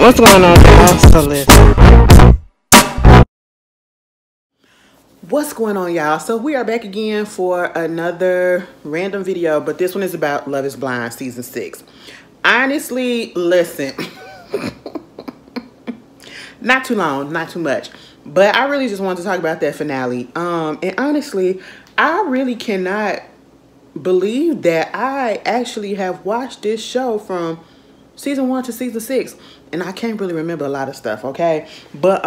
What's going on, y'all? So listen. What's going on, y'all? So we are back again for another random video, but this one is about Love is Blind season 6. Honestly, listen. Not too long, not too much. But I really just wanted to talk about that finale. And honestly, I really cannot believe that I actually have watched this show from season 1 to season 6. And I can't really remember a lot of stuff, okay? But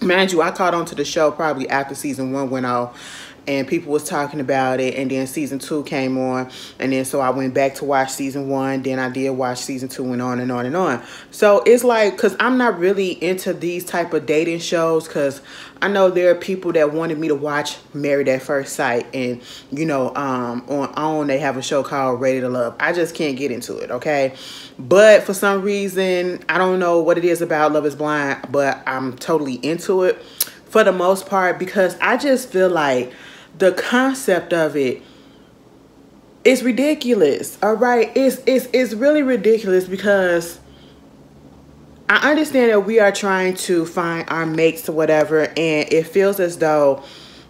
mind you, I caught on to the show probably after season 1 went off and people was talking about it, and then season 2 came on, and then so I went back to watch season 1, then I did watch season 2, and on and on and on. So it's like, because I'm not really into these type of dating shows, because I know there are people that wanted me to watch Married at First Sight, and you know, on they have a show called Ready to Love. I just can't get into it, okay? But for some reason, I don't know what it is about Love is Blind, but I'm totally into it for the most part, because I just feel like the concept of it is ridiculous. All right, it's really ridiculous, because I understand that we are trying to find our mates or whatever, and it feels as though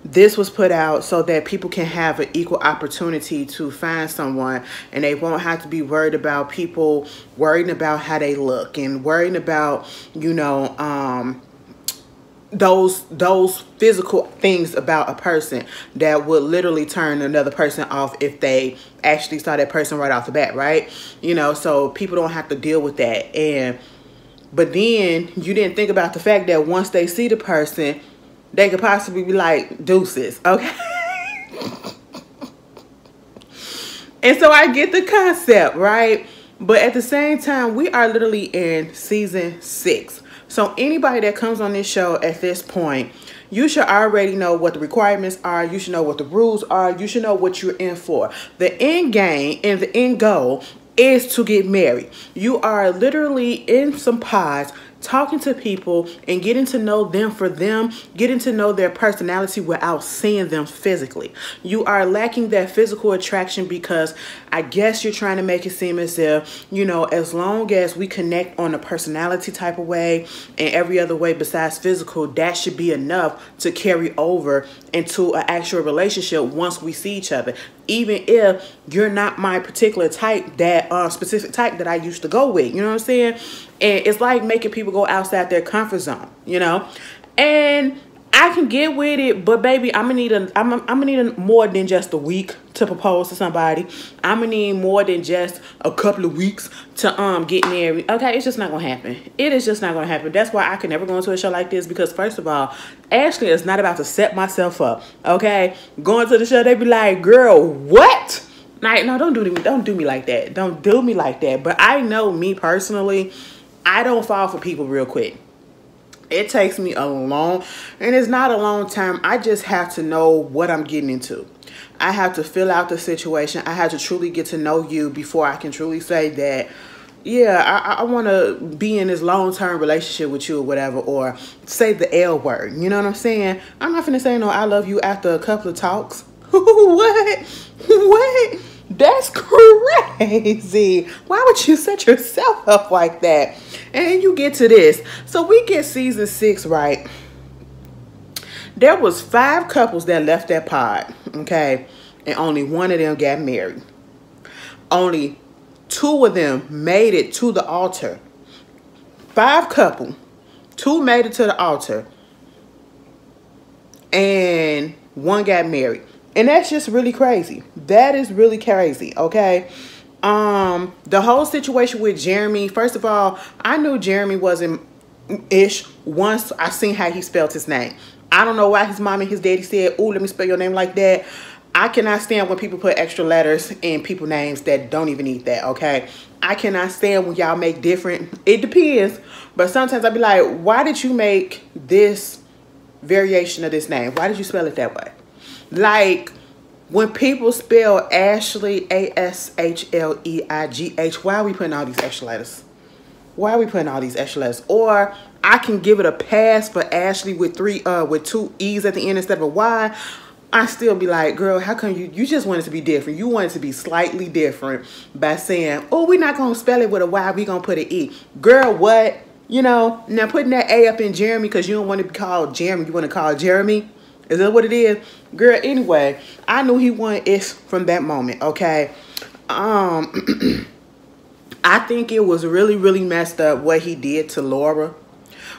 this was put out so that people can have an equal opportunity to find someone, and they won't have to be worried about people worrying about how they look and worrying about, you know, those physical things about a person that would literally turn another person off if they actually saw that person right off the bat, right? You know, so people don't have to deal with that. But then you didn't think about the fact that once they see the person, they could possibly be like, deuces, okay? And so I get the concept, right? But at the same time, we are literally in season 6. So anybody that comes on this show at this point, you should already know what the requirements are. You should know what the rules are. You should know what you're in for. The end game and the end goal is to get married. You are literally in some pods talking to people and getting to know them for them, getting to know their personality without seeing them physically. You are lacking that physical attraction because I guess you're trying to make it seem as if, you know, as long as we connect on a personality type of way and every other way besides physical, that should be enough to carry over into an actual relationship once we see each other. Even if you're not my particular type, that specific type that I used to go with, you know what I'm saying? And it's like making people go outside their comfort zone, you know? And I can get with it, but baby, I'm gonna need more than just a week to propose to somebody. I'm gonna need more than just a couple of weeks to get married. Okay, it's just not gonna happen. It is just not gonna happen. That's why I can never go into a show like this, because first of all, Ashley is not about to set myself up. Okay, going to the show, they be like, girl, what? Like, no, don't do me like that. Don't do me like that. But I know me personally, I don't fall for people real quick. It takes me a long, and it's not a long time. I just have to know what I'm getting into. I have to fill out the situation. I have to truly get to know you before I can truly say that, yeah, I want to be in this long-term relationship with you or whatever, or say the L word. You know what I'm saying? I'm not finna say no I love you after a couple of talks. What? What? That's crazy. Why would you set yourself up like that? And you get to this. So we get season 6, right? There was 5 couples that left that pod, okay? And only one of them got married. Only 2 of them made it to the altar. 5 couple. 2 made it to the altar. And 1 got married. And that's just really crazy. That is really crazy, okay? The whole situation with Jeremy, first of all, I knew Jeremy wasn't ish once I seen how he spelled his name. I don't know why his mom and his daddy said, "Oh, let me spell your name like that." I cannot stand when people put extra letters in people's names that don't even need that, okay? I cannot stand when y'all make different, it depends, but sometimes I be like, why did you make this variation of this name? Why did you spell it that way? Like, when people spell Ashley, A-S-H-L-E-I-G-H, why are we putting all these extra letters? Why are we putting all these extra letters? Or I can give it a pass for Ashley with 2 E's at the end instead of a Y. I still be like, girl, how come you just want it to be different? You want it to be slightly different by saying, oh, we're not going to spell it with a Y, we're going to put an E. Girl, what? You know, now putting that A up in Jeremy because you don't want to be called Jeremy, you want to call Jeremy. Is that what it is? Girl, anyway, I knew he wanted it from that moment, okay? I think it was really, really messed up what he did to Laura.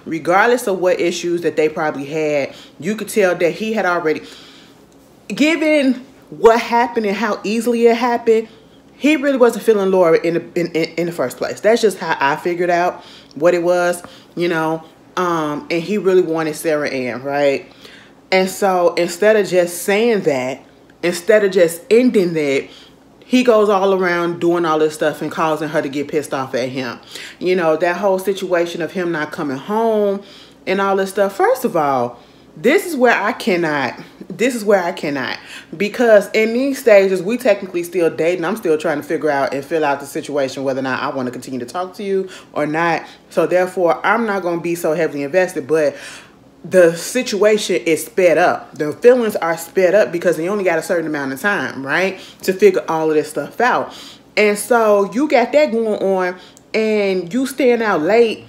Regardless of what issues that they probably had, you could tell that he had already... Given what happened and how easily it happened, he really wasn't feeling Laura in the first place. That's just how I figured out what it was, you know. And he really wanted Sarah Ann, right? And so instead of just saying that, instead of just ending that, he goes all around doing all this stuff and causing her to get pissed off at him. You know, that whole situation of him not coming home and all this stuff. First of all, this is where I cannot, because in these stages, we technically still dating. I'm still trying to figure out and fill out the situation, whether or not I want to continue to talk to you or not. So therefore, I'm not going to be so heavily invested, but the situation is sped up. The feelings are sped up because they only got a certain amount of time, right, to figure all of this stuff out. And so you got that going on and you staying out late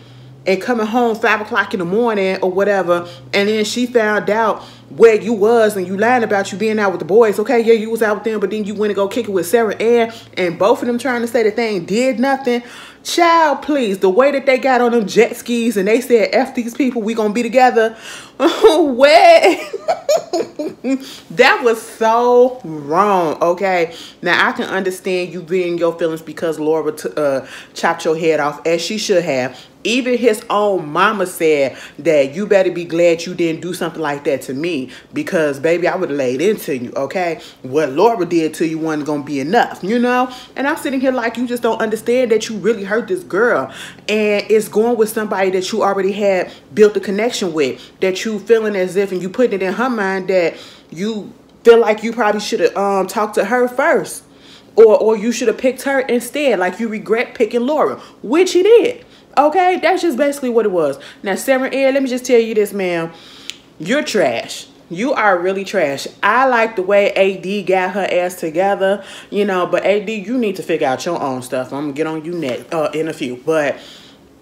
and coming home 5 o'clock in the morning or whatever, and then she found out where you was and you lying about you being out with the boys. Okay, yeah, you was out with them, but then you went to go kick it with Sarah Ann, and both of them trying to say that they ain't did nothing. Child, please, the way that they got on them jet skis and they said, F these people, we gonna be together. Where? That was so wrong, okay? Now, I can understand you being your feelings because Laura chopped your head off, as she should have. Even his own mama said that you better be glad you didn't do something like that to me, because, baby, I would have laid into you, okay? What Laura did to you wasn't going to be enough, you know? And I'm sitting here like you just don't understand that you really hurt this girl. And it's going with somebody that you already had built a connection with, that you feeling as if, and you putting it in her mind that you feel like you probably should have talked to her first. Or you should have picked her instead, like you regret picking Laura, which he did. Okay, that's just basically what it was. Now, Sarah Ann, let me just tell you this, ma'am. You're trash. You are really trash. I like the way AD got her ass together, you know, but AD, you need to figure out your own stuff. I'm going to get on you next in a few. But,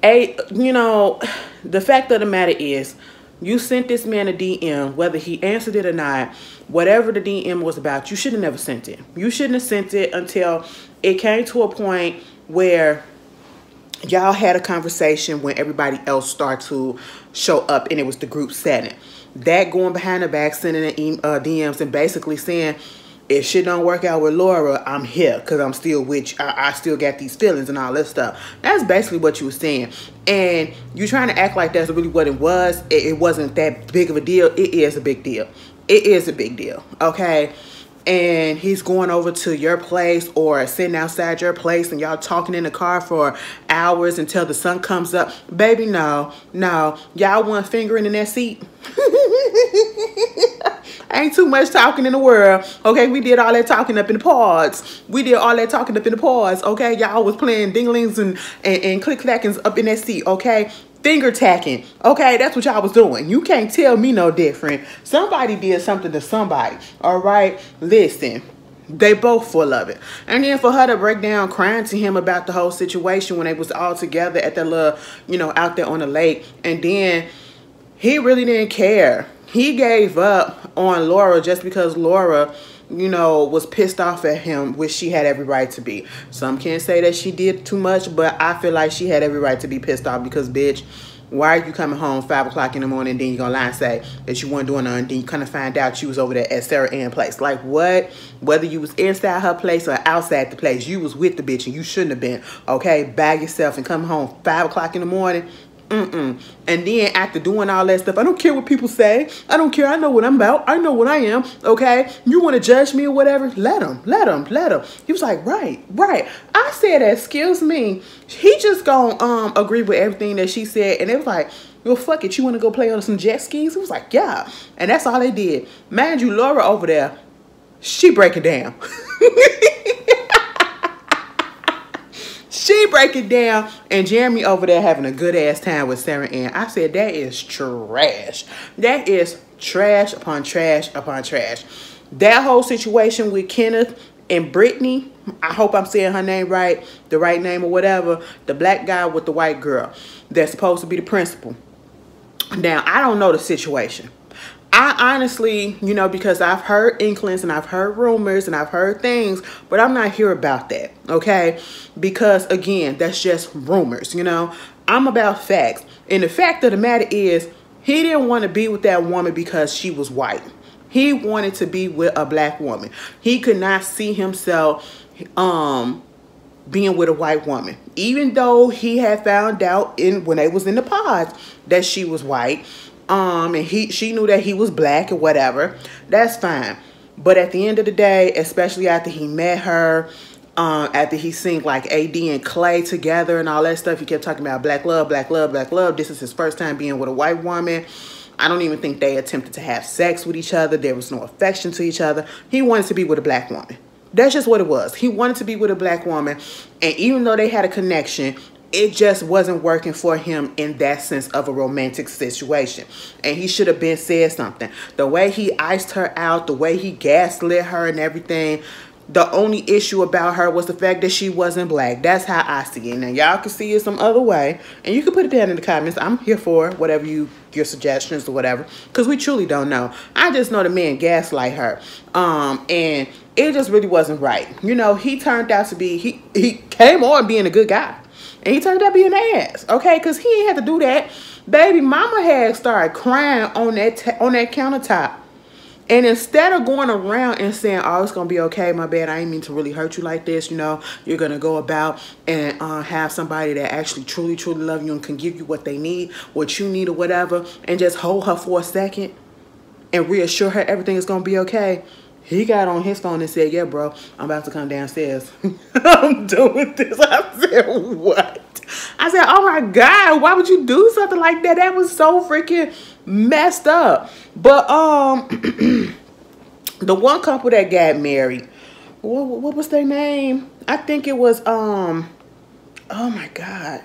you know, the fact of the matter is, you sent this man a DM, whether he answered it or not, whatever the DM was about, you should have never sent it. You shouldn't have sent it until it came to a point where y'all had a conversation when everybody else started to show up and it was the group setting. That going behind the back, sending DMs and basically saying, if shit don't work out with Laura, I'm here because I'm still with you. I still got these feelings and all this stuff. That's basically what you were saying. And you trying to act like that's really what it was. It wasn't that big of a deal. It is a big deal. It is a big deal. Okay. And he's going over to your place or sitting outside your place and y'all talking in the car for hours until the sun comes up. Baby, no. Y'all want fingering in that seat? Ain't too much talking in the world. Okay, we did all that talking up in the pods. Okay, y'all was playing dinglings and click-clackings up in that seat. Okay, finger tacking. Okay, that's what y'all was doing. You can't tell me no different. Somebody did something to somebody. All right, listen. They both full of it. And then for her to break down crying to him about the whole situation when they was all together at that little, you know, out there on the lake. And then he really didn't care. He gave up on Laura just because Laura, you know, was pissed off at him, which she had every right to be. Some can't say that she did too much, but I feel like she had every right to be pissed off because, bitch, why are you coming home 5 o'clock in the morning and then you're going to lie and say that you weren't doing nothing, and then you kind of find out you was over there at Sarah Ann's place? Like, what? Whether you was inside her place or outside the place, you was with the bitch and you shouldn't have been, okay? Bag yourself and come home 5 o'clock in the morning. And then after doing all that stuff, I don't care what people say. I don't care. I know what I'm about. I know what I am. Okay. You want to judge me or whatever? Let him. He was like, right. I said, excuse me. He just gonna agree with everything that she said. And it was like, well, fuck it. You want to go play on some jet skis? It was like, yeah. And that's all they did. Mind you, Laura over there, she breaking down. She break it down, and Jeremy over there having a good ass time with Sarah Ann. I said, that is trash. That is Trash upon trash upon trash. That whole situation with Kenneth and Brittany, I hope I'm saying her name right, the right name or whatever, the black guy with the white girl that's supposed to be the principal. Now, I don't know the situation. I honestly, you know, because I've heard inklings and I've heard rumors and I've heard things, but I'm not here about that, okay? Because, again, that's just rumors, you know? I'm about facts. And the fact of the matter is, he didn't want to be with that woman because she was white. He wanted to be with a black woman. He could not see himself being with a white woman. Even though he had found out when they was in the pods that she was white. And she knew that he was black or whatever. That's fine. But at the end of the day, especially after he met her, after he seen like AD and Clay together and all that stuff, he kept talking about black love, black love, black love. This is his first time being with a white woman. I don't even think they attempted to have sex with each other. There was no affection to each other. He wanted to be with a black woman. That's just what it was. He wanted to be with a black woman. And even though they had a connection, it just wasn't working for him in that sense of a romantic situation. And he should have been said something. The way he iced her out, the way he gaslit her and everything, the only issue about her was the fact that she wasn't black. That's how I see it. Now, y'all can see it some other way. And you can put it down in the comments. I'm here for whatever your suggestions or whatever. Because we truly don't know. I just know the man gaslight her. And it just really wasn't right. You know, he turned out to be, he came on being a good guy. And he turned out being an ass. Okay, because he ain't had to do that. Baby mama had started crying on that countertop. And instead of going around and saying, oh, it's going to be okay, my bad, I didn't mean to really hurt you like this, you know, you're going to go about and have somebody that actually truly, truly love you and can give you what they need, what you need or whatever, and just hold her for a second and reassure her everything is going to be okay. He got on his phone and said, yeah, bro, I'm about to come downstairs. I'm doing this. I said, what? I said, oh, my God, why would you do something like that? That was so freaking messed up. But the one couple that got married, what was their name? I think it was, oh, my God.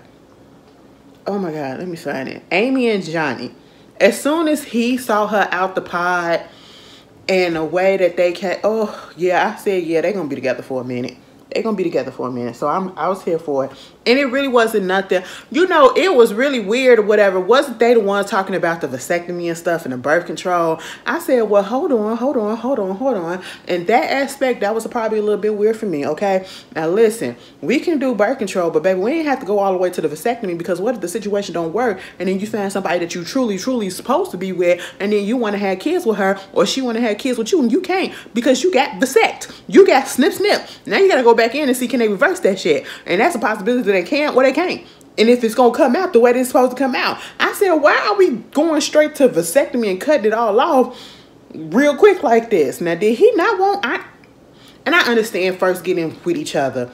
Oh, my God, let me find it. Amy and Johnny. As soon as he saw her out the pod, and the way that they can, oh, yeah, I said, yeah, they're going to be together for a minute. They're going to be together for a minute. So I was here for it. And it really wasn't nothing. You know, it was really weird or whatever. Wasn't they the ones talking about the vasectomy and stuff and the birth control? I said, well, hold on. And that aspect, that was probably a little bit weird for me, okay? Now, listen, we can do birth control, but, baby, we ain't have to go all the way to the vasectomy because what if the situation don't work and then you find somebody that you truly, truly supposed to be with and then you want to have kids with her or she want to have kids with you and you can't because you got vasect. You got snip. Now you got to go back in and see can they reverse that shit. And that's a possibility that they can't or they can't. And if it's going to come out the way it's supposed to come out. I said, why are we going straight to vasectomy and cutting it all off real quick like this? Now, did he not want... And I understand first getting with each other.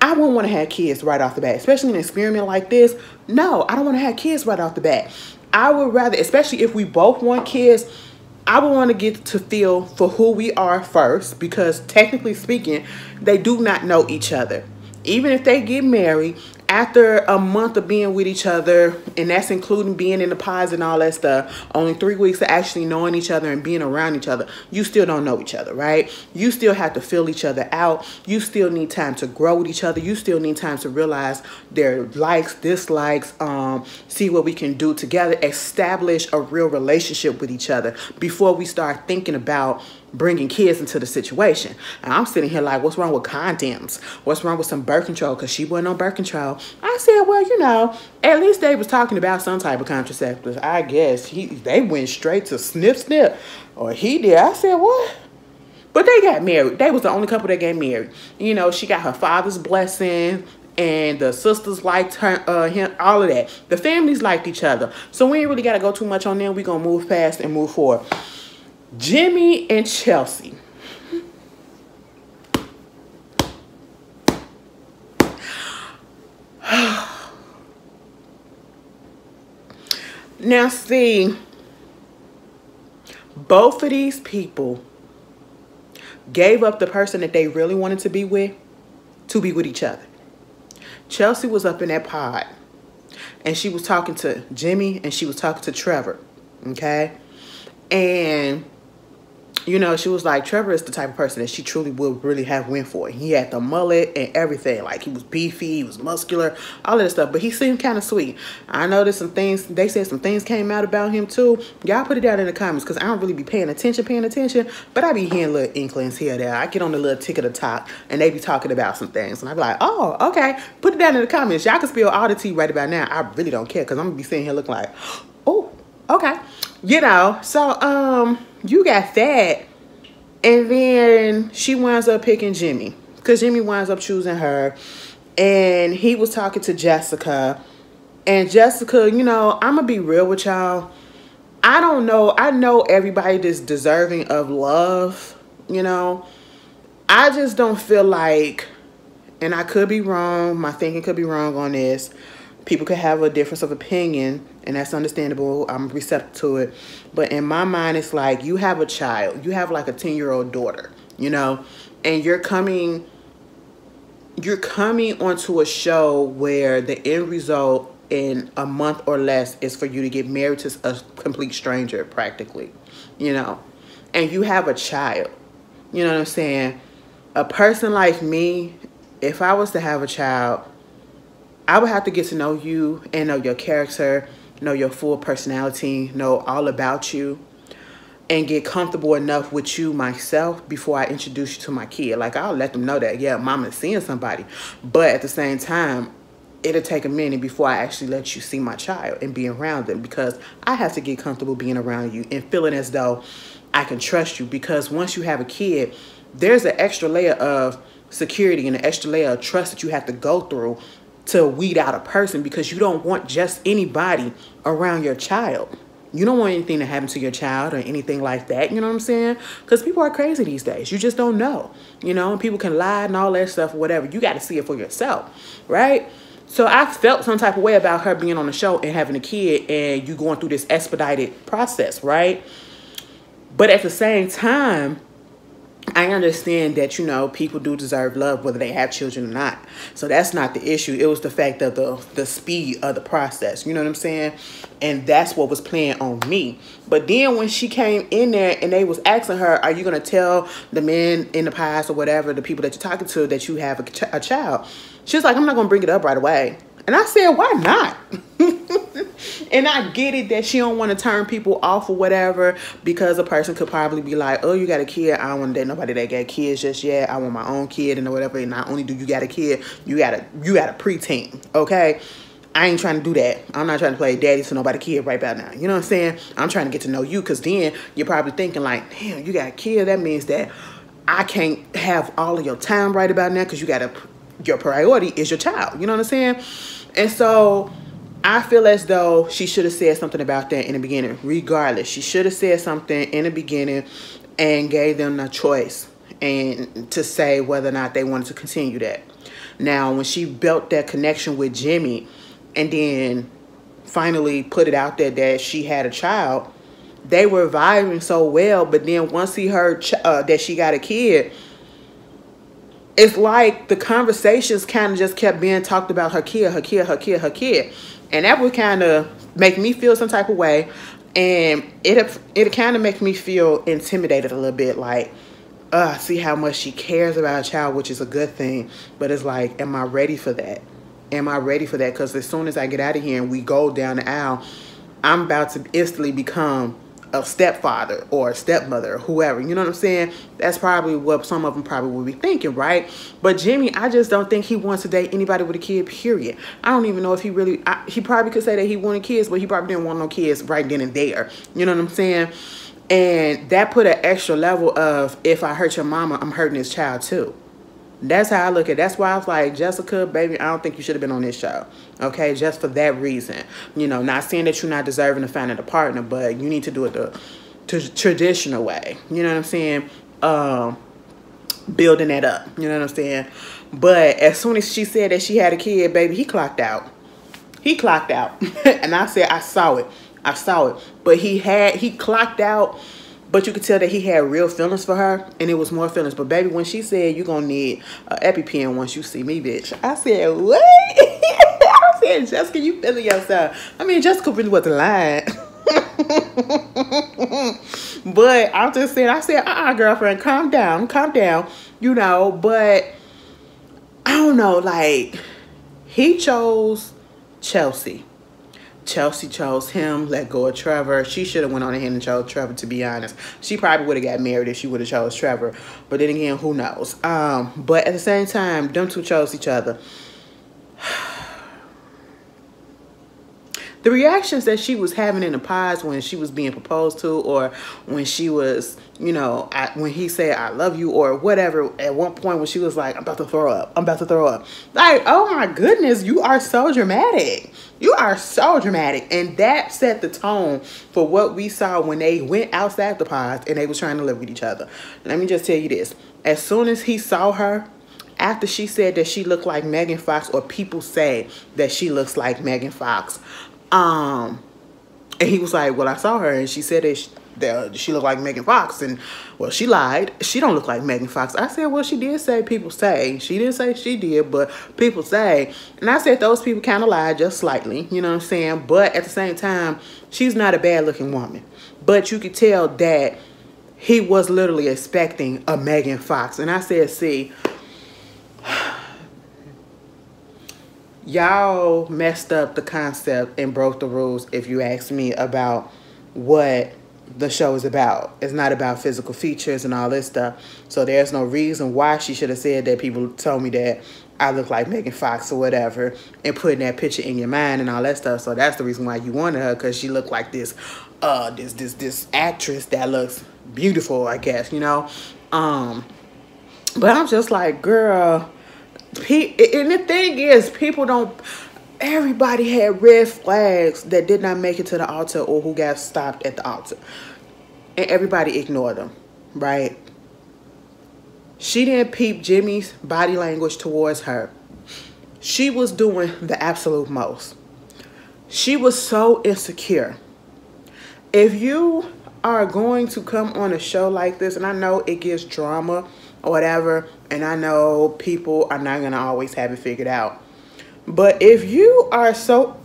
I wouldn't want to have kids right off the bat. Especially in an experiment like this. No, I don't want to have kids right off the bat. I would rather, especially if we both want kids, I would want to get to feel for who we are first. Because technically speaking, they do not know each other. Even if they get married, after a month of being with each other, and that's including being in the pods and all that stuff, only 3 weeks of actually knowing each other and being around each other, you still don't know each other, right? You still have to fill each other out. You still need time to grow with each other. You still need time to realize their likes, dislikes, see what we can do together, establish a real relationship with each other before we start thinking about bringing kids into the situation. And I'm sitting here like, what's wrong with condoms? What's wrong with some birth control? Because she wasn't on birth control. I said, well, you know, at least they was talking about some type of contraceptives. I guess they went straight to snip, or he did. I said, what? But they got married. They was the only couple that got married. You know, she got her father's blessing, and the sisters liked her, him, all of that. The families liked each other. So we ain't really got to go too much on them. We're going to move past and move forward. Jimmy and Chelsea. Now see, both of these people gave up the person that they really wanted to be with each other. Chelsea was up in that pod and she was talking to Jimmy and she was talking to Trevor, okay? And you know, she was like, Trevor is the type of person that she truly would really have went for. He had the mullet and everything. Like, he was beefy, he was muscular, all of that stuff. But he seemed kind of sweet. I noticed some things, they said some things came out about him too. Y'all put it down in the comments, because I don't really be paying attention. But I be hearing little inklings here or there. I get on the little ticker to talk, and they be talking about some things. And I be like, oh, okay. Put it down in the comments. Y'all can spill all the tea right about now. I really don't care, because I'm going to be sitting here looking like, oh, okay. You know, so, you got that. And then she winds up picking Jimmy, because Jimmy winds up choosing her. And he was talking to Jessica. And Jessica, you know, I'm going to be real with y'all. I don't know. I know everybody that's deserving of love, you know. I just don't feel like, and I could be wrong, my thinking could be wrong on this. People could have a difference of opinion, and that's understandable. I'm receptive to it. But in my mind, it's like, you have a child. You have like a 10-year-old daughter, you know, and you're coming onto a show where the end result in a month or less is for you to get married to a complete stranger, practically, you know, and you have a child. You know what I'm saying? A person like me, if I was to have a child, I would have to get to know you and know your character, know your full personality, know all about you, and get comfortable enough with you myself before I introduce you to my kid. Like, I'll let them know that, yeah, mama's seeing somebody. But at the same time, it'll take a minute before I actually let you see my child and be around them, because I have to get comfortable being around you and feeling as though I can trust you. Because once you have a kid, there's an extra layer of security and an extra layer of trust that you have to go through to weed out a person, because you don't want just anybody around your child. You don't want anything to happen to your child or anything like that. You know what I'm saying? Because people are crazy these days. You just don't know. You know, and people can lie and all that stuff or whatever. You got to see it for yourself, right? So I felt some type of way about her being on the show and having a kid, and you going through this expedited process, right? But at the same time, I understand that, you know, people do deserve love whether they have children or not. So that's not the issue. It was the fact of the speed of the process. You know what I'm saying? And that's what was playing on me. But then when she came in there and they was asking her, are you going to tell the men in the past or whatever, the people that you're talking to, that you have a child? She was like, I'm not going to bring it up right away. And I said, why not? And I get it that she don't want to turn people off or whatever, because a person could probably be like, oh, you got a kid. I don't want to date nobody that got kids just yet. I want my own kid and whatever. And not only do you got a kid, you got a preteen, okay? I ain't trying to do that. I'm not trying to play daddies for nobody kid right about now. You know what I'm saying? I'm trying to get to know you, because then you're probably thinking like, damn, you got a kid. That means that I can't have all of your time right about now, because your priority is your child. You know what I'm saying? And so I feel as though she should have said something about that in the beginning. Regardless, she should have said something in the beginning and gave them the choice and to say whether or not they wanted to continue that. Now, when she built that connection with Jimmy and then finally put it out there that she had a child, they were vibing so well. But then once he heard that she got a kid, it's like the conversations kind of just kept being talked about her kid. And that would kind of make me feel some type of way. And it kind of make me feel intimidated a little bit. Like, see how much she cares about a child, which is a good thing. But it's like, am I ready for that? Am I ready for that? Because as soon as I get out of here and we go down the aisle, I'm about to instantly become a stepfather or a stepmother or whoever. You know what I'm saying? That's probably what some of them probably would be thinking, right? But Jimmy, I just don't think he wants to date anybody with a kid, period. I don't even know if he really, he probably could say that he wanted kids, but he probably didn't want no kids right then and there. You know what I'm saying? And that put an extra level of, if I hurt your mama, I'm hurting his child too. That's how I look at it. That's why I was like, Jessica, baby, I don't think you should have been on this show. Okay, just for that reason. You know, not saying that you're not deserving of finding a partner, but you need to do it the traditional way. You know what I'm saying? Building that up. You know what I'm saying? But as soon as she said that she had a kid, baby, he clocked out. He clocked out. And I said, I saw it. But he clocked out. But you could tell that he had real feelings for her, and it was more feelings. But baby, when she said, you're going to need an EpiPen once you see me, bitch, I said, what? I said, Jessica, you feeling yourself. I mean, Jessica really wasn't lying. But I'm just saying, I said, girlfriend, calm down, you know. But I don't know, like, he chose Chelsea. Chelsea chose him, let go of Trevor. She should have went on ahead and chose Trevor, to be honest. She probably would have got married if she would have chose Trevor. But then again, who knows? But at the same time, them two chose each other. The reactions that she was having in the pods when she was being proposed to, or when she was, you know, when he said, I love you, or whatever, at one point when she was like, I'm about to throw up. Like, oh my goodness, you are so dramatic. You are so dramatic. And that set the tone for what we saw when they went outside the pods and they was trying to live with each other. Let me just tell you this. As soon as he saw her, after she said that she looked like Megan Fox, or people say that she looks like Megan Fox, and he was like, well, I saw her and she said that she looked like Megan Fox, and well, she lied. She don't look like Megan Fox. I said, well, she did say people say. She didn't say she did, but people say. And I said those people kind of lied just slightly, you know what I'm saying? But at the same time, she's not a bad looking woman. But you could tell that he was literally expecting a Megan Fox. And I said, see, y'all messed up the concept and broke the rules, if you ask me, about what the show is about. It's not about physical features and all this stuff. So there's no reason why she should have said that people told me that I look like Megan Fox or whatever, and putting that picture in your mind and all that stuff. So that's the reason why you wanted her, because she looked like this actress that looks beautiful, I guess, you know. But I'm just like, girl. And the thing is, people don't, everybody had red flags that did not make it to the altar, or who got stopped at the altar. And everybody ignored them, right? She didn't peep Jimmy's body language towards her. She was doing the absolute most. She was so insecure. If you are going to come on a show like this, and I know it gives drama or whatever, and I know people are not going to always have it figured out, but if you are so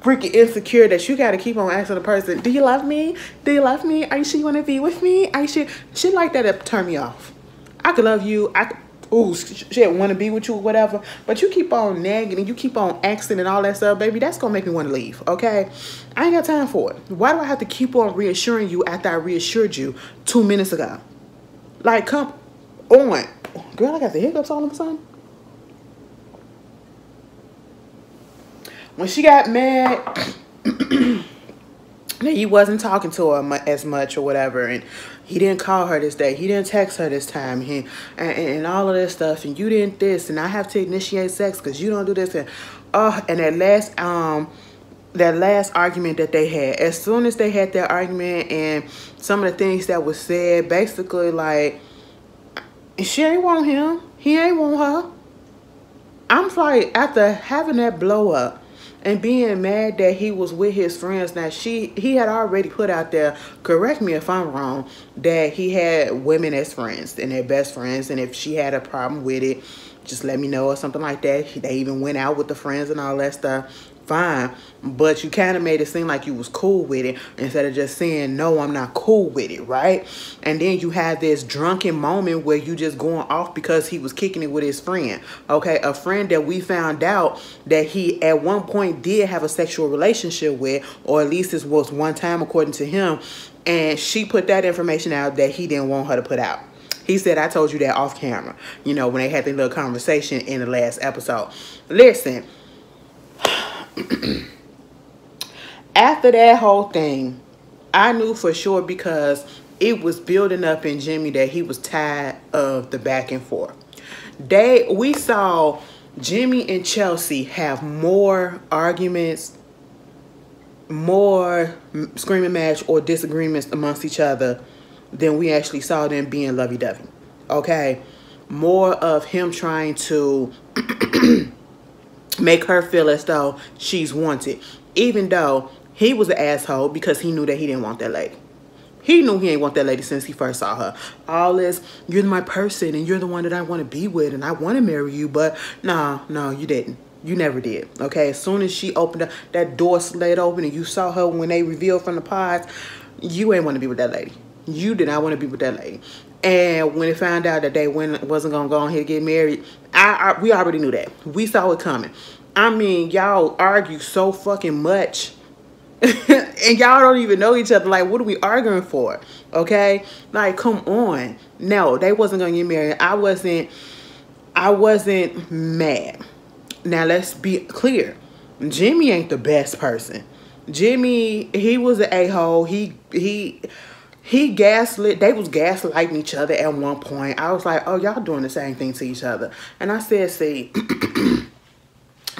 freaking insecure that you got to keep on asking the person, do you love me? Do you love me? Are you sure you want to be with me? Are you sure? Shit like that turn me off. I could love you. Shit, want to be with you or whatever, but you keep on nagging and you keep on asking and all that stuff, baby, that's going to make me want to leave, okay? I ain't got time for it. Why do I have to keep on reassuring you after I reassured you 2 minutes ago? Like, come on. Girl, I got the hiccups all of a sudden. When she got mad that he wasn't talking to her as much or whatever, and he didn't call her this day, he didn't text her this time, and all of this stuff, and you didn't this, and I have to initiate sex because you don't do this, and that last argument that they had, as soon as they had that argument and some of the things that was said, basically like, she ain't want him, he ain't want her. I'm like, after having that blow up and being mad that he was with his friends, now he had already put out there, correct me if I'm wrong, that he had women as friends and their best friends, and if she had a problem with it, just let me know or something like that. They even went out with the friends and all that stuff. Fine, but you kind of made it seem like you was cool with it instead of just saying, no, I'm not cool with it, right? And then you have this drunken moment where you just going off because he was kicking it with his friend, okay? A friend that we found out that he at one point did have a sexual relationship with, or at least this was one time according to him, and she put that information out that he didn't want her to put out. He said, I told you that off camera, you know, when they had their little conversation in the last episode. Listen, after that whole thing, I knew for sure, because it was building up in Jimmy that he was tired of the back and forth. We saw Jimmy and Chelsea have more arguments, more screaming match or disagreements amongst each other than we actually saw them being lovey-dovey. Okay? More of him trying to make her feel as though she's wanted, even though he was an asshole because he knew that he didn't want that lady. He knew he ain't want that lady since he first saw her. All this, you're my person and you're the one that I want to be with and I want to marry you, but no, you didn't. You never did. Okay, as soon as she opened up, that door slid open and you saw her when they revealed from the pods, you ain't want to be with that lady. You did not want to be with that lady. And when it found out that they wasn't going to go on here and get married, we already knew that. We saw it coming. I mean, y'all argue so fucking much. And y'all don't even know each other. Like, what are we arguing for? Okay? Like, come on. No, they wasn't going to get married. I wasn't mad. Now, let's be clear. Jimmy ain't the best person. Jimmy, he was an a-hole. He gaslit. They was gaslighting each other at one point. I was like, oh, y'all doing the same thing to each other. And I said, see,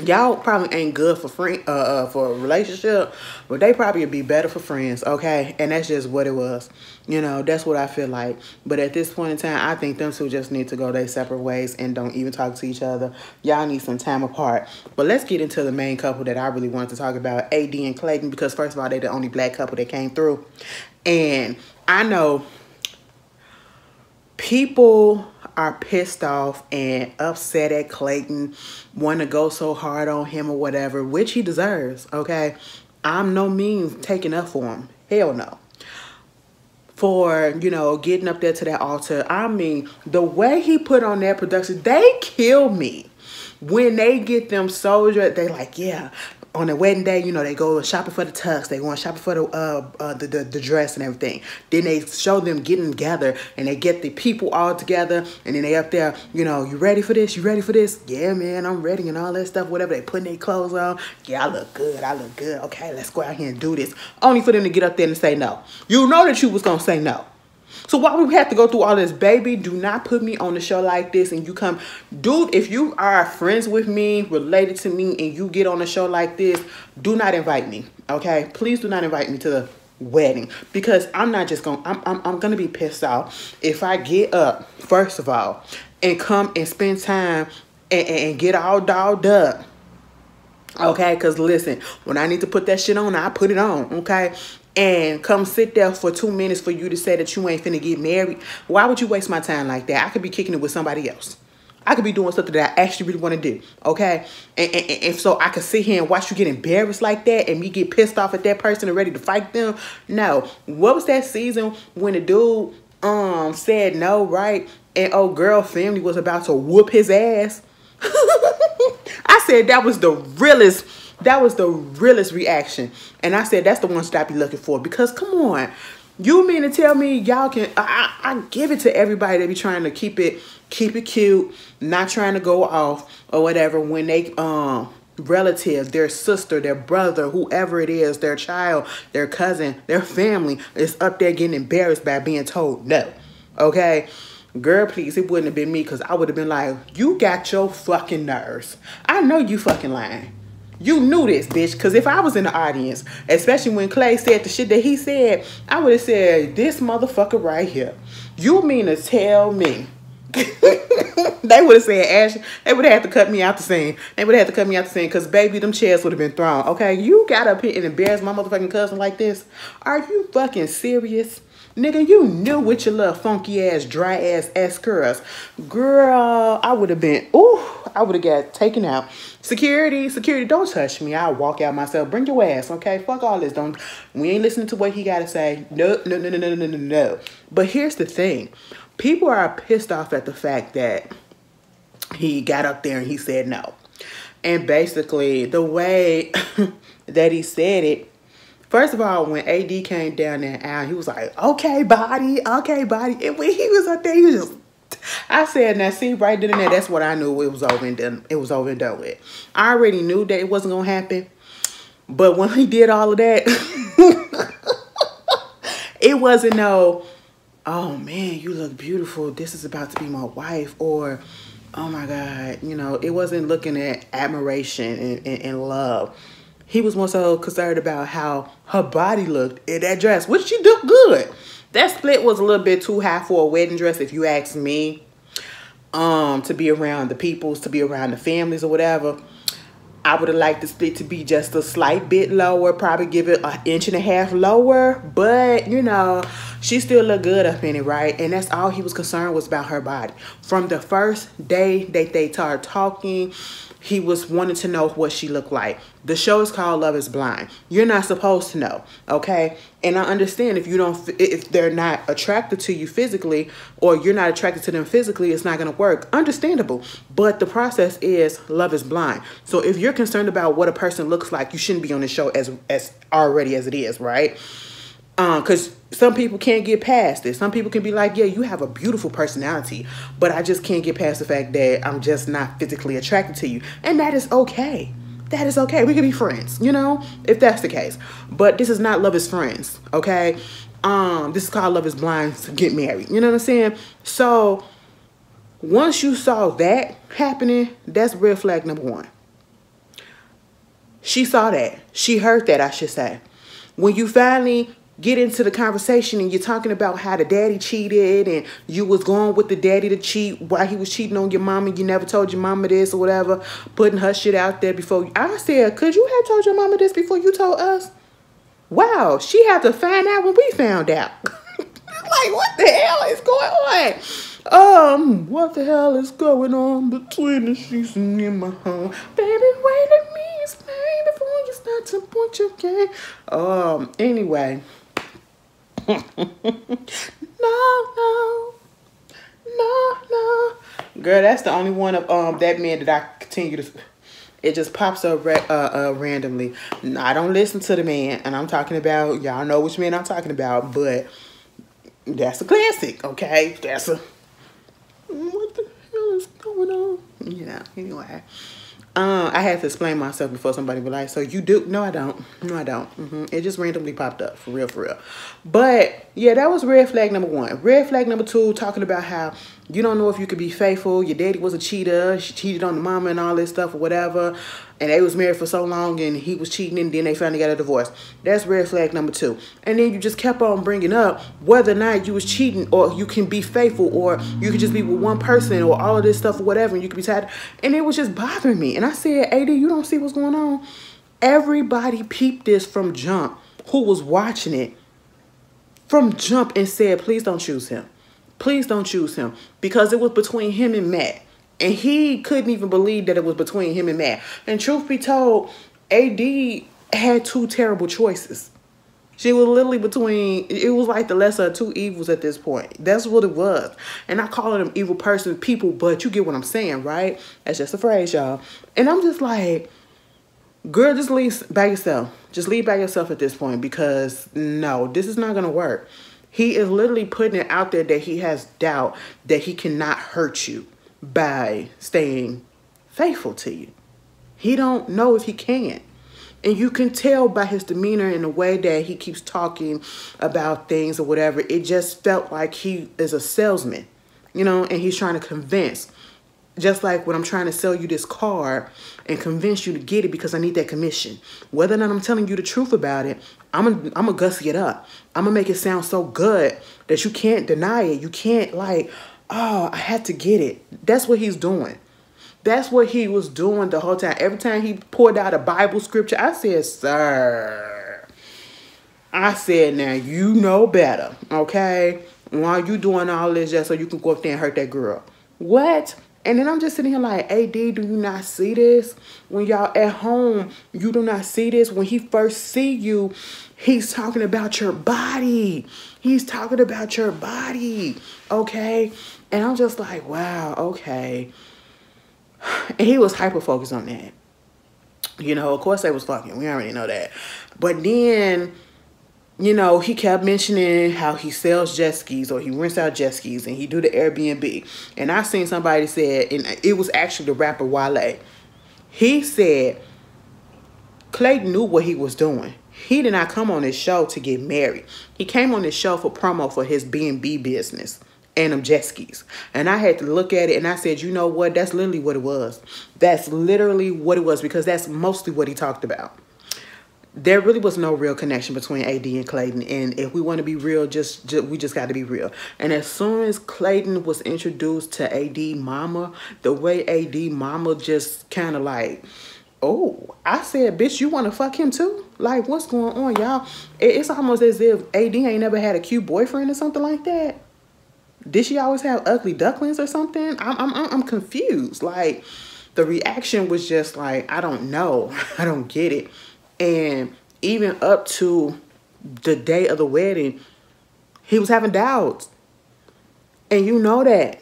y'all probably ain't good for for a relationship, but they probably would be better for friends, okay? And that's just what it was. You know, that's what I feel like. But at this point in time, I think them two just need to go their separate ways and don't even talk to each other. Y'all need some time apart. But let's get into the main couple that I really wanted to talk about, AD and Clayton, because first of all, they're the only black couple that came through. And I know people are pissed off and upset at Clayton, want to go so hard on him or whatever, which he deserves, okay? I'm no means taking up for him. Hell no. For, you know, getting up there to that altar. I mean, the way he put on that production, they kill me. When they get them soldier, they like, yeah, on their wedding day, you know, they go shopping for the tux. They going shopping for the dress and everything. Then they show them getting together and they get the people all together. And then they up there, you know, you ready for this? You ready for this? Yeah, man, I'm ready and all that stuff, whatever. They putting their clothes on. Yeah, I look good. I look good. Okay, let's go out here and do this. Only for them to get up there and say no. You know that you was going to say no. So why we have to go through all this, baby? Do not put me on the show like this and you come. Dude, if you are friends with me, related to me, and you get on a show like this, do not invite me, okay? Please do not invite me to the wedding because I'm not just going to, I'm going to be pissed off if I get up, first of all, and come and spend time and get all dolled up. Okay, because listen, when I need to put that shit on, I put it on, okay? And come sit there for 2 minutes for you to say that you ain't finna get married. Why would you waste my time like that? I could be kicking it with somebody else. I could be doing something that I actually really want to do, okay? And so I could sit here and watch you get embarrassed like that and me get pissed off at that person and ready to fight them. No. What was that season when the dude said no, right? And old girl family was about to whoop his ass? I said that was the realest. That was the realest reaction. And I said, that's the one that I be looking for. Because, come on. You mean to tell me y'all can... I give it to everybody that be trying to keep it cute, not trying to go off or whatever. When they, relative, their sister, their brother, whoever it is, their child, their cousin, their family is up there getting embarrassed by being told no. Okay? Girl, please, it wouldn't have been me because I would have been like, you got your fucking nerves. I know you fucking lying. You knew this, bitch, because if I was in the audience, especially when Clay said the shit that he said, I would have said, this motherfucker right here. You mean to tell me? They would have said, Ash, they would have had to cut me out the scene. They would have had to cut me out the scene because, baby, them chairs would have been thrown. Okay, you got up here and embarrassed my motherfucking cousin like this? Are you fucking serious? Nigga, you knew with your little funky ass, dry ass curls. Girl, I would have been, ooh, I would have got taken out. Security, don't touch me. I'll walk out myself. Bring your ass, okay? Fuck all this. We ain't listening to what he got to say. No. But here's the thing. People are pissed off at the fact that he got up there and he said no. And basically, the way that he said it, first of all, when AD came down there out, he was like, okay, body. And when he was up there, he was just, I said, now see, right then and there, that's what I knew it was over and done. It was over and done with. I already knew that it wasn't going to happen. But when he did all of that, it wasn't no, oh man, you look beautiful. This is about to be my wife. Or, oh my God, you know, it wasn't looking at admiration and love. He was more so concerned about how her body looked in that dress, which she looked good. That split was a little bit too high for a wedding dress, if you ask me. To be around the peoples, to be around the families or whatever. I would have liked the split to be just a slight bit lower, probably give it 1.5 inches lower. But, you know, she still looked good up in it, right? And that's all he was concerned was about her body. From the first day that they started talking, he was wanting to know what she looked like. The show is called Love is Blind. You're not supposed to know, okay? And I understand if they're not attracted to you physically, or you're not attracted to them physically, it's not going to work. Understandable. But the process is love is blind. So if you're concerned about what a person looks like, you shouldn't be on the show as already as it is, right? Because some people can't get past it. Some people can be like, yeah, you have a beautiful personality, but I just can't get past the fact that I'm just not physically attracted to you. And that is okay. That is okay. We can be friends, you know, if that's the case. But this is not Love is Friends, okay? This is called Love is Blind to get married. You know what I'm saying? So once you saw that happening, that's red flag number one. She saw that. She heard that, I should say. When you finally get into the conversation and you're talking about how the daddy cheated and you was going with the daddy to cheat while he was cheating on your mama, you never told your mama this or whatever, putting her shit out there before. I said, could you have told your mama this before you told us? Wow, she had to find out when we found out. Like, what the hell is going on? What the hell is going on between the sheets and in my home? Baby, wait a minute, explain before you start to point your game. Anyway. No. Girl, that's the only one of that man that I continue to... It just pops up randomly. I don't listen to the man, and I'm talking about... Y'all know which man I'm talking about, but that's a classic, okay? That's a... What the hell is going on? Yeah, anyway. I had to explain myself before somebody was like, so you do? No, I don't. No, I don't. It just randomly popped up, for real, for real. But, yeah, that was red flag number one. Red flag number two, talking about how you don't know if you could be faithful. Your daddy was a cheater. She cheated on the mama and all this stuff or whatever. And they was married for so long and he was cheating and then they finally got a divorce. That's red flag number two. And then you just kept on bringing up whether or not you was cheating or you can be faithful or you could just be with one person or all of this stuff or whatever and you could be tired. And it was just bothering me. And I said, AD, you don't see what's going on? Everybody peeped this from jump who was watching it from jump and said, please don't choose him. Please don't choose him. Because it was between him and Matt. And he couldn't even believe that it was between him and Matt. And truth be told, AD had two terrible choices. She was literally between, it was like the lesser of two evils at this point. That's what it was. And I call them evil person, people, but you get what I'm saying, right? That's just a phrase, y'all. And I'm just like, girl, just leave by yourself. Just leave by yourself at this point because no, this is not going to work. He is literally putting it out there that he has doubt that he cannot hurt you by staying faithful to you. He don't know if he can. And you can tell by his demeanor and the way that he keeps talking about things or whatever. It just felt like he is a salesman, you know, and he's trying to convince. Just like when I'm trying to sell you this car and convince you to get it because I need that commission. Whether or not I'm telling you the truth about it, I'm gonna gussy it up. I'm gonna make it sound so good that you can't deny it. You can't like, oh, I had to get it. That's what he's doing. That's what he was doing the whole time. Every time he poured out a Bible scripture, I said, sir. I said, now you know better, okay? Why are you doing all this just so you can go up there and hurt that girl? What? And then I'm just sitting here like, AD, do you not see this? When y'all at home, you do not see this? When he first see you, he's talking about your body. He's talking about your body, okay? And I'm just like, wow, okay. And he was hyper-focused on that. You know, of course they was fucking. We already know that. But then, you know, he kept mentioning how he sells jet skis or he rents out jet skis and he do the Airbnb. And I seen somebody said, and it was actually the rapper Wale. He said Clayton knew what he was doing. He did not come on this show to get married. He came on this show for promo for his B&B business and them jet skis. And I had to look at it and I said, you know what? That's literally what it was. That's literally what it was because that's mostly what he talked about. There really was no real connection between AD and Clayton. And if we want to be real, we just got to be real. And as soon as Clayton was introduced to AD Mama, the way AD Mama just kind of like, oh, I said, bitch, you want to fuck him too? Like, what's going on, y'all? It's almost as if AD ain't never had a cute boyfriend or something like that. Did she always have ugly ducklings or something? I'm confused. Like, The reaction was just like, I don't know. I don't get it. And even up to the day of the wedding, he was having doubts. And you know that.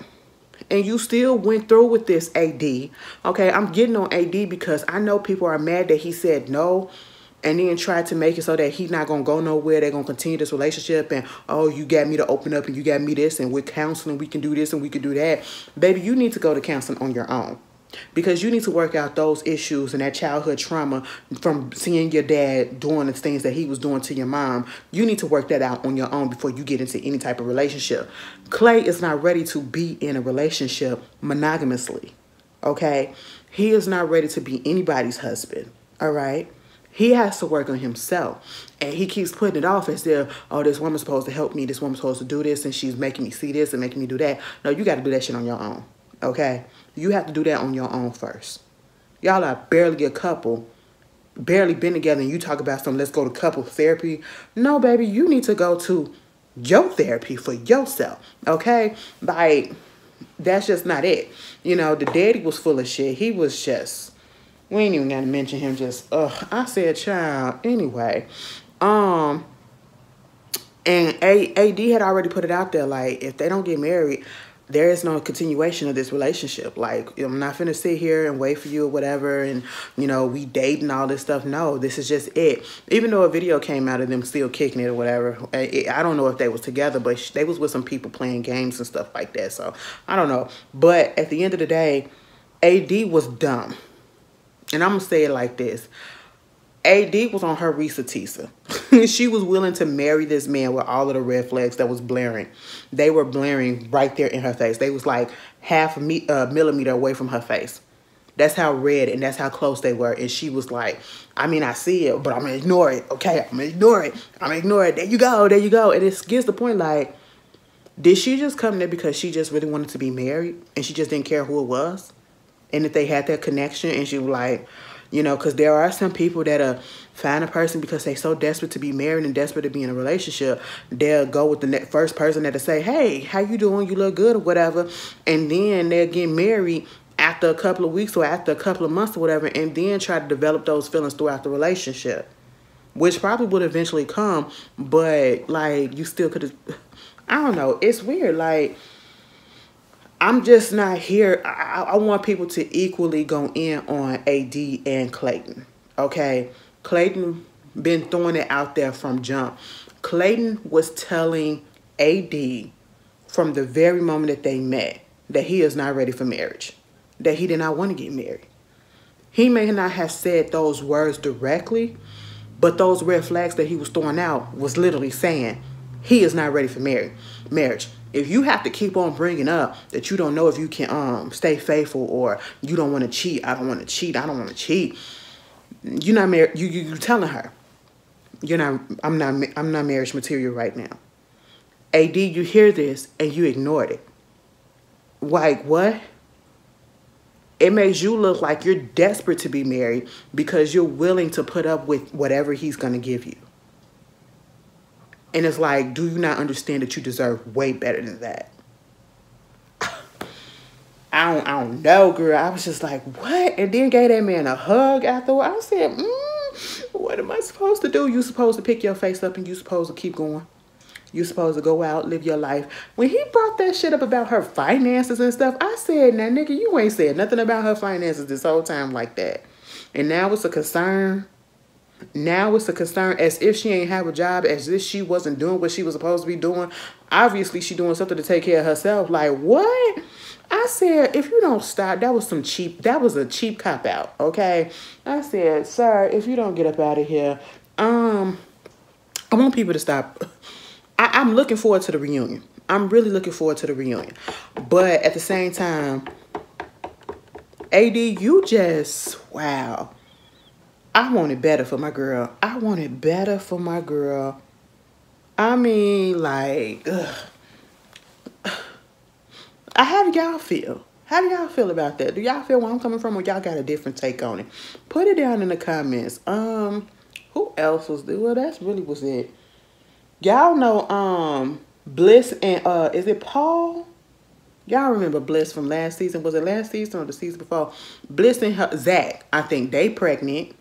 And you still went through with this, AD. Okay, I'm getting on AD because I know people are mad that he said no and then tried to make it so that he's not going to go nowhere. They're going to continue this relationship and, oh, you got me to open up and you got me this and with counseling we can do this and we can do that. Baby, you need to go to counseling on your own. Because you need to work out those issues and that childhood trauma from seeing your dad doing the things that he was doing to your mom. You need to work that out on your own before you get into any type of relationship. Clay is not ready to be in a relationship monogamously. Okay? He is not ready to be anybody's husband. All right? He has to work on himself. And he keeps putting it off as if, oh, this woman's supposed to help me. This woman's supposed to do this. And she's making me see this and making me do that. No, you got to do that shit on your own. Okay? You have to do that on your own first. Y'all are barely a couple, barely been together, and you talk about some, let's go to couple therapy. No, baby, you need to go to your therapy for yourself, okay? Like, that's just not it. You know, the daddy was full of shit. He was just, we ain't even got to mention him, just, I said child. Anyway, and AD had already put it out there, like, if they don't get married, there is no continuation of this relationship. Like, I'm not finna sit here and wait for you or whatever and, you know, we date and all this stuff. No, this is just it. Even though a video came out of them still kicking it or whatever. I don't know if they was together, but they was with some people playing games and stuff like that. So, I don't know. But at the end of the day, AD was dumb. And I'm going to say it like this. AD was on her Risa Tisa. She was willing to marry this man with all of the red flags that was blaring. They were blaring right there in her face. They was like half a millimeter away from her face. That's how red and that's how close they were. And she was like, I mean, I see it, but I'm going to ignore it. Okay, I'm going to ignore it. I'm going to ignore it. There you go. There you go. And it gets the point, like, did she just come there because she just really wanted to be married and she just didn't care who it was? And if they had that connection and she was like, you know, because there are some people that find a person because they're so desperate to be married and desperate to be in a relationship. They'll go with the first person that'll say, hey, how you doing? You look good or whatever. And then they'll get married after a couple of weeks or after a couple of months or whatever and then try to develop those feelings throughout the relationship. Which probably would eventually come, but, like, you still could have... I don't know. It's weird. Like... I'm just not here. I want people to equally go in on AD and Clayton. Okay? Clayton been throwing it out there from jump. Clayton was telling AD from the very moment that they met that he is not ready for marriage. That he did not want to get married. He may not have said those words directly, but those red flags that he was throwing out was literally saying he is not ready for marriage. If you have to keep on bringing up that you don't know if you can stay faithful or you don't want to cheat, I don't want to cheat, I don't want to cheat, you're not married. You telling her, I'm not marriage material right now. AD, you hear this and you ignored it. Like what? It makes you look like you're desperate to be married because you're willing to put up with whatever he's going to give you. And it's like, do you not understand that you deserve way better than that? I don't know, girl. I was just like, what? And then gave that man a hug afterward. I said, what am I supposed to do? You supposed to pick your face up and you supposed to keep going. You supposed to go out, live your life. When he brought that shit up about her finances and stuff, I said, now, nigga, you ain't said nothing about her finances this whole time like that. And now it's a concern. Now it's a concern as if she ain't have a job, as if she wasn't doing what she was supposed to be doing. Obviously, she doing something to take care of herself. Like, what? I said, if you don't stop, that was a cheap cop-out, okay? I said, sir, if you don't get up out of here, I want people to stop. I'm looking forward to the reunion. I'm really looking forward to the reunion. But at the same time, AD, you just, wow. I want it better for my girl. I want it better for my girl. I mean, like, how do y'all feel? How do y'all feel about that? Do y'all feel where I'm coming from or y'all got a different take on it? Put it down in the comments. Who else was there? Well, that's really was it. Y'all know, Bliss and, is it Paul? Y'all remember Bliss from last season? Was it last season or the season before? Bliss and Zach, I think they pregnant.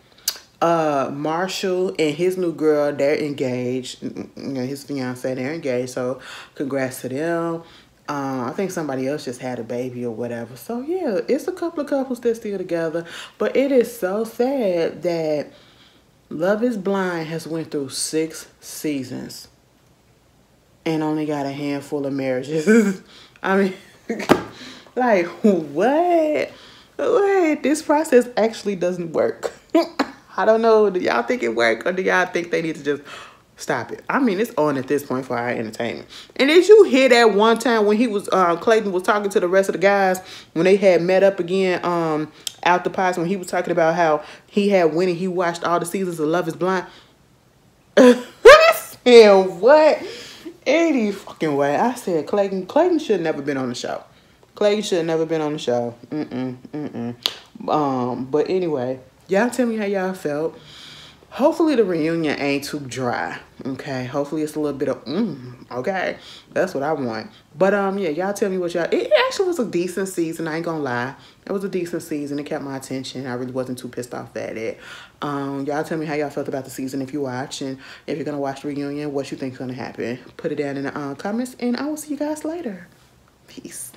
Marshall and his new girl, they're engaged. His fiance, they're engaged. So congrats to them. I think somebody else just had a baby or whatever. So yeah, it's a couple of couples that's still together. But it is so sad that Love is Blind has went through 6 seasons and only got a handful of marriages. I mean, like, what? What? This process actually doesn't work. I don't know. Do y'all think it worked, or do y'all think they need to just stop it? I mean, it's on at this point for our entertainment. And did you hear that one time when he was Clayton was talking to the rest of the guys when they had met up again out the pods, when he was talking about how he had went and he watched all the seasons of Love is Blind? And what? Any fucking way. I said Clayton should have never been on the show. Clayton should have never been on the show. But anyway, y'all tell me how y'all felt. Hopefully the reunion ain't too dry. Okay. Hopefully it's a little bit of okay. That's what I want. But yeah, y'all tell me what y'all. It actually was a decent season, I ain't gonna lie. It was a decent season. It kept my attention. I really wasn't too pissed off at it. Y'all tell me how y'all felt about the season if you watch, and if you're gonna watch the reunion, what you think's gonna happen. Put it down in the comments, and I will see you guys later. Peace.